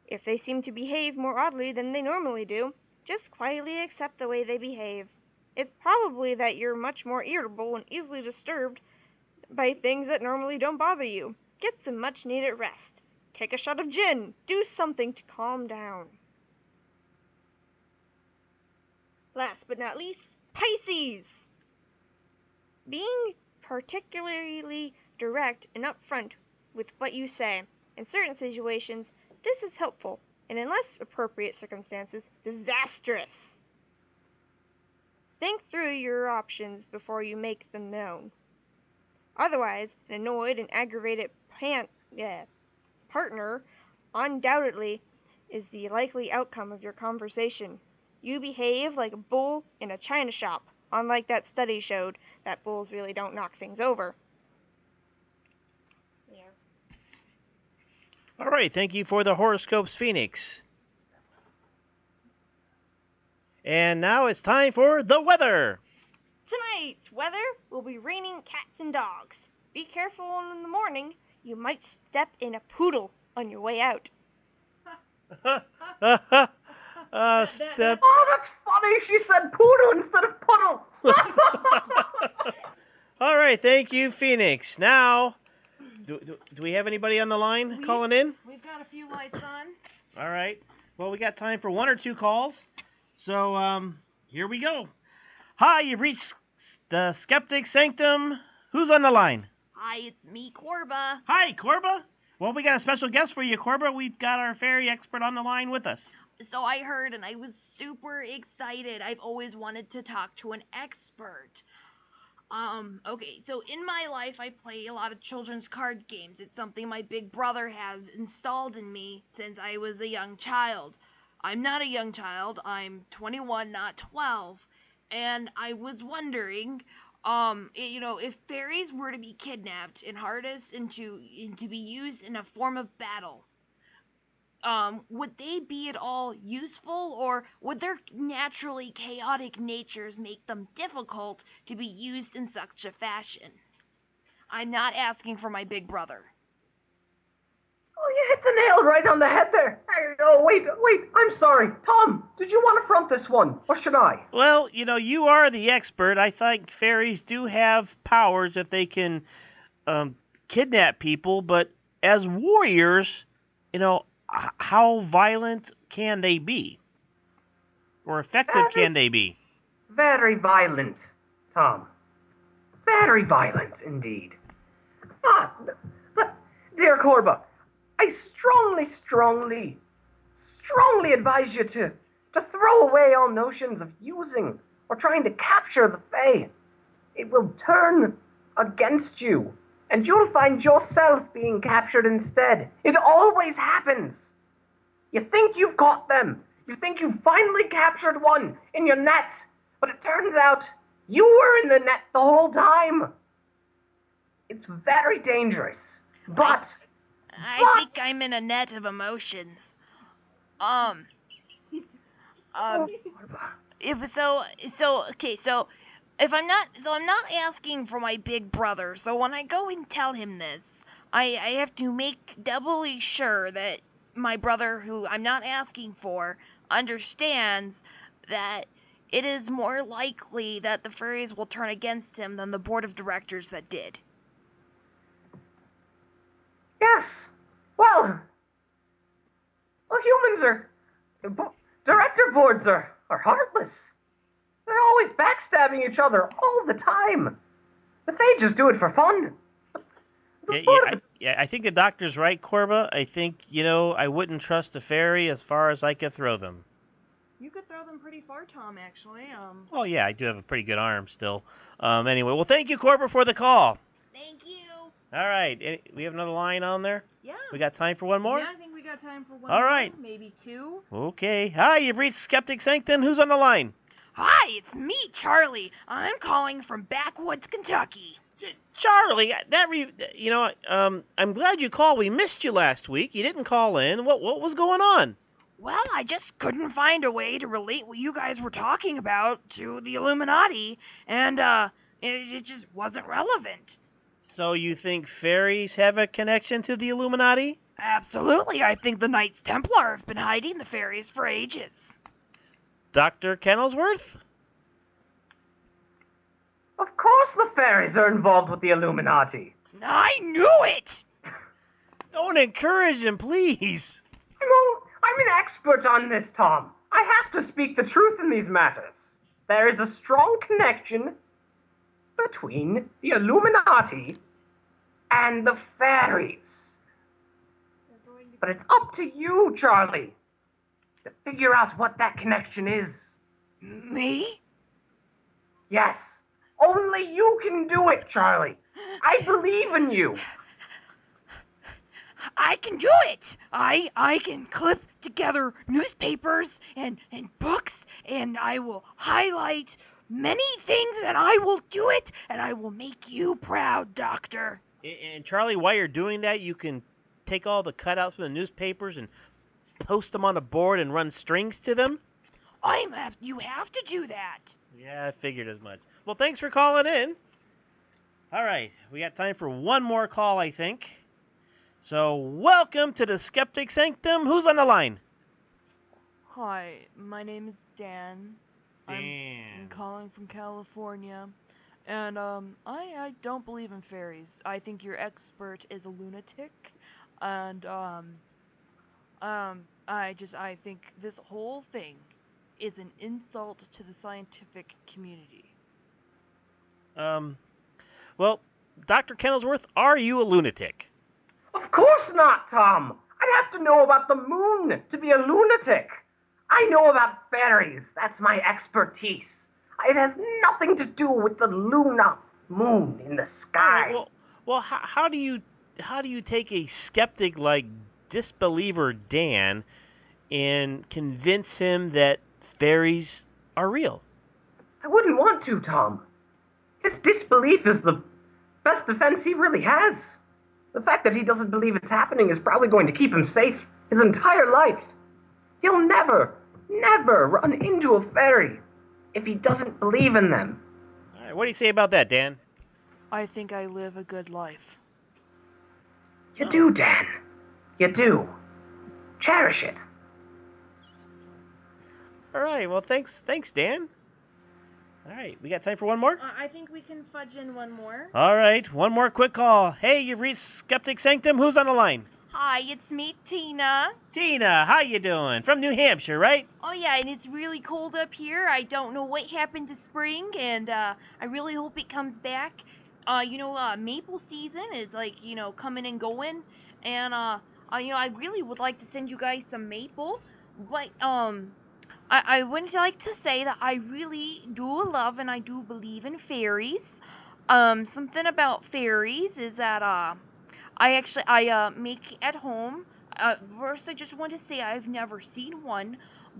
S6: If they seem to behave more oddly than they normally do, just quietly accept the way they behave. It's probably that you're much more irritable and easily disturbed by things that normally don't bother you. Get some much needed rest. Take a shot of gin. Do something to calm down. Last but not least, Pisces. Being particularly direct and upfront with what you say. In certain situations, this is helpful, and in less appropriate circumstances, disastrous. Think through your options before you make them known. Otherwise, an annoyed and aggravated partner undoubtedly is the likely outcome of your conversation. You behave like a bull in a china shop, unlike that study showed that bulls really don't knock things over.
S1: All right, thank you for the horoscopes, Phoenix. And now it's time for the weather.
S6: Tonight's weather will be raining cats and dogs. Be careful in the morning. You might step in a poodle on your way out.
S1: Step.
S5: Oh, that's funny. She said poodle instead of puddle.
S1: All right, thank you, Phoenix. Now, do we have anybody on the line calling in?
S2: We've got a few lights on.
S1: All right. Well, we got time for one or two calls. So, here we go. Hi, you've reached the Skeptic Sanctum. Who's on the line?
S2: Hi, it's me, Corba.
S1: Hi, Corba. Well, we got a special guest for you, Corba. We've got our fairy expert on the line with us.
S2: So I heard and I was super excited. I've always wanted to talk to an expert. Okay, so in my life I play a lot of children's card games. It's something my big brother has installed in me since I was a young child. I'm not a young child, I'm 21, not 12. And I was wondering, if fairies were to be kidnapped and harnessed and to be used in a form of battle, would they be at all useful, or would their naturally chaotic natures make them difficult to be used in such a fashion? I'm not asking for my big brother.
S5: Oh, you hit the nail right on the head there. Oh, wait, I'm sorry. Tom, did you want to front this one, or should I?
S1: Well, you are the expert. I think fairies do have powers if they can kidnap people, but as warriors, how violent can they be? Or effective can they be?
S5: Very violent, Tom. Very violent indeed. But, dear Corba, I strongly advise you to throw away all notions of using or trying to capture the Fae. It will turn against you, and you'll find yourself being captured instead. It always happens. You think you've got them. You think you've finally captured one in your net, but it turns out you were in the net the whole time. It's very dangerous, but...
S2: I think I'm in a net of emotions. I'm not asking for my big brother. So when I go and tell him this, I have to make doubly sure that my brother, who I'm not asking for, understands that it is more likely that the fairies will turn against him than the board of directors that did.
S5: Yes. Well, humans are... Director boards are heartless. They're always backstabbing each other all the time. The Fae just do it for fun.
S1: I think the doctor's right, Corba. I think, I wouldn't trust a fairy as far as I could throw them.
S2: You could throw them pretty far, Tom, actually.
S1: Oh, yeah, I do have a pretty good arm still. Anyway, well, thank you, Corba, for the call.
S2: Thank you.
S1: All right. We have another line on there?
S2: Yeah.
S1: We got time for one more?
S2: Yeah, I think we got time for one
S1: All
S2: more,
S1: right.
S2: maybe two.
S1: Okay. Hi, you've reached Skeptic Sanctum. Who's on the line?
S2: Hi, it's me, Charlie. I'm calling from backwoods Kentucky.
S1: Charlie, I'm glad you called. We missed you last week. You didn't call in. What was going on?
S2: Well, I just couldn't find a way to relate what you guys were talking about to the Illuminati, and it just wasn't relevant.
S1: So you think fairies have a connection to the Illuminati?
S2: Absolutely. I think the Knights Templar have been hiding the fairies for ages.
S1: Dr. Kennelsworth?
S5: Of course the fairies are involved with the Illuminati.
S2: I knew it!
S1: Don't encourage him, please.
S5: I'm an expert on this, Tom. I have to speak the truth in these matters. There is a strong connection between the Illuminati and the fairies. But it's up to you, Charlie, to figure out what that connection is.
S2: Me?
S5: Yes. Only you can do it, Charlie. I believe in you.
S2: I can do it! I can clip together newspapers and books, and I will highlight many things, and I will do it, and I will make you proud, Doctor.
S1: And Charlie, while you're doing that, you can take all the cutouts from the newspapers and post them on a board and run strings to them?
S2: You have to do that.
S1: Yeah, I figured as much. Well, thanks for calling in. All right, we got time for one more call, I think. So, welcome to the Skeptic Sanctum. Who's on the line?
S2: Hi, my name is Dan. I'm
S1: Dan.
S2: calling from California. And I don't believe in fairies. I think your expert is a lunatic. And I think this whole thing is an insult to the scientific community.
S1: Well, Dr. Kennelsworth, are you a lunatic?
S5: Of course not, Tom. I'd have to know about the moon to be a lunatic. I know about fairies. That's my expertise. It has nothing to do with the Luna moon in the sky.
S1: Well, how do you take a skeptic like disbeliever Dan and convince him that fairies are real?
S5: I wouldn't want to, Tom. His disbelief is the best defense he really has. The fact that he doesn't believe it's happening is probably going to keep him safe his entire life. He'll never run into a fairy if he doesn't believe in them.
S1: All right, what do you say about that, Dan?
S2: I think I live a good life.
S5: You do, Dan. You do. Cherish it.
S1: All right, well, thanks, Dan. All right, we got time for one more?
S2: I think we can fudge in one more.
S1: All right, one more quick call. Hey, you've reached Skeptic Sanctum. Who's on the line?
S2: Hi, it's me, Tina.
S1: Tina, how you doing? From New Hampshire, right?
S2: Oh yeah, and it's really cold up here. I don't know what happened to spring, and I really hope it comes back. Maple season is coming and going, and I really would like to send you guys some maple, but I would like to say that I really do love and I do believe in fairies. Something about fairies is that I make at home. First, I just want to say I've never seen one,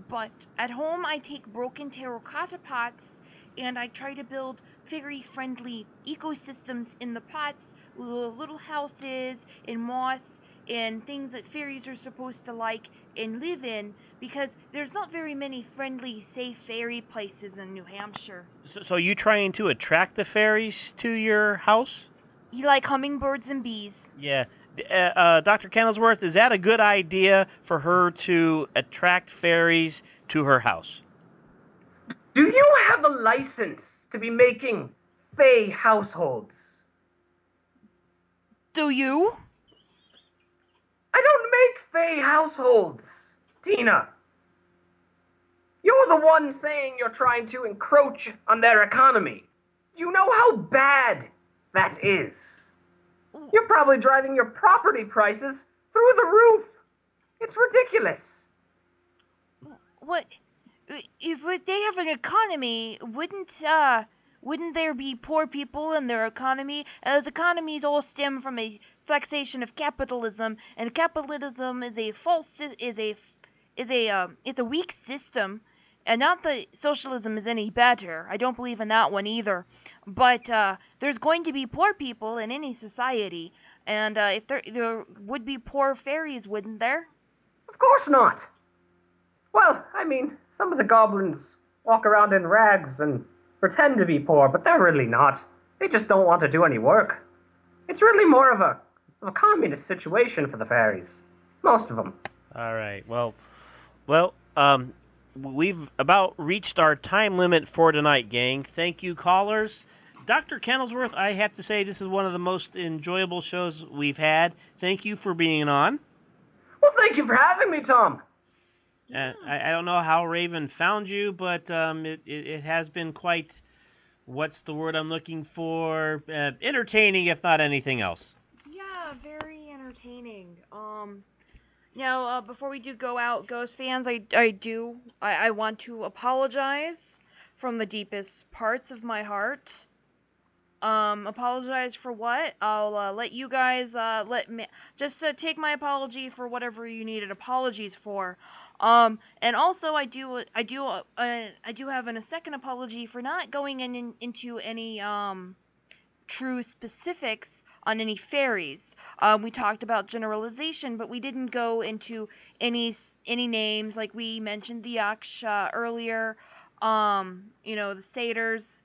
S2: but at home I take broken terracotta pots and I try to build fairy-friendly ecosystems in the pots, little houses and moss and things that fairies are supposed to like and live in, because there's not very many friendly, safe fairy places in New Hampshire.
S1: So you trying to attract the fairies to your house?
S2: You like hummingbirds and bees.
S1: Yeah. Dr. Kennelsworth, is that a good idea for her to attract fairies to her house?
S5: Do you have a license to be making fae households?
S2: Do you?
S5: I don't make fae households, Tina. You're the one saying you're trying to encroach on their economy. You know how bad that is. You're probably driving your property prices through the roof. It's ridiculous.
S2: What? If they have an economy, wouldn't there be poor people in their economy? As economies all stem from a taxation of capitalism, and capitalism is a it's a weak system. And not that socialism is any better. I don't believe in that one either. But there's going to be poor people in any society. And if there would be poor fairies, wouldn't there?
S5: Of course not. Well, I mean, some of the goblins walk around in rags and pretend to be poor, but they're really not. They just don't want to do any work. It's really more of a communist situation for the fairies. Most of them.
S1: All right. Well, we've about reached our time limit for tonight, gang. Thank you, callers. Dr. Kennelsworth, I have to say this is one of the most enjoyable shows we've had. Thank you for being on.
S5: Well, thank you for having me, Tom.
S1: I don't know how Raven found you, but it has been quite, what's the word I'm looking for? Entertaining, if not anything else.
S2: Yeah, very entertaining. Now, before we do go out, Ghost fans, I want to apologize from the deepest parts of my heart. Apologize for what? I'll let you guys just take my apology for whatever you needed apologies for. And also I do have a second apology for not going into any true specifics on any fairies. We talked about generalization, but we didn't go into any names. Like we mentioned the Yaksh earlier, the satyrs,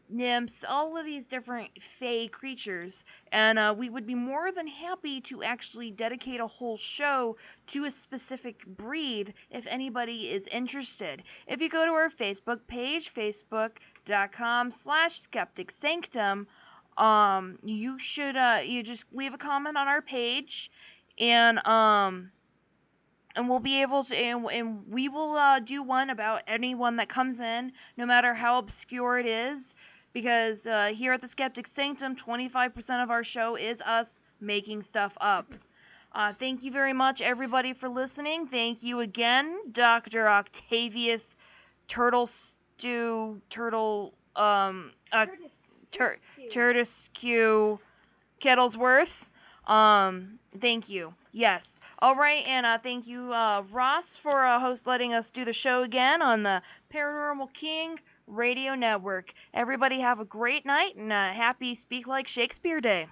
S2: nymphs, all of these different fae creatures, and we would be more than happy to actually dedicate a whole show to a specific breed if anybody is interested. If you go to our Facebook page, facebook.com/Skeptic Sanctum, you should you just leave a comment on our page, and we'll be able to, and we will do one about anyone that comes in, no matter how obscure it is, because here at the Skeptic Sanctum, 25% of our show is us making stuff up. Thank you very much, everybody, for listening. Thank you again, Dr. Octavius Turtle Stew Turtle Turtesque Kettlesworth. Thank you. Yes. All right, and thank you, Ross, for letting us do the show again on the Paranormal King Radio Network. Everybody have a great night and happy Speak Like Shakespeare Day.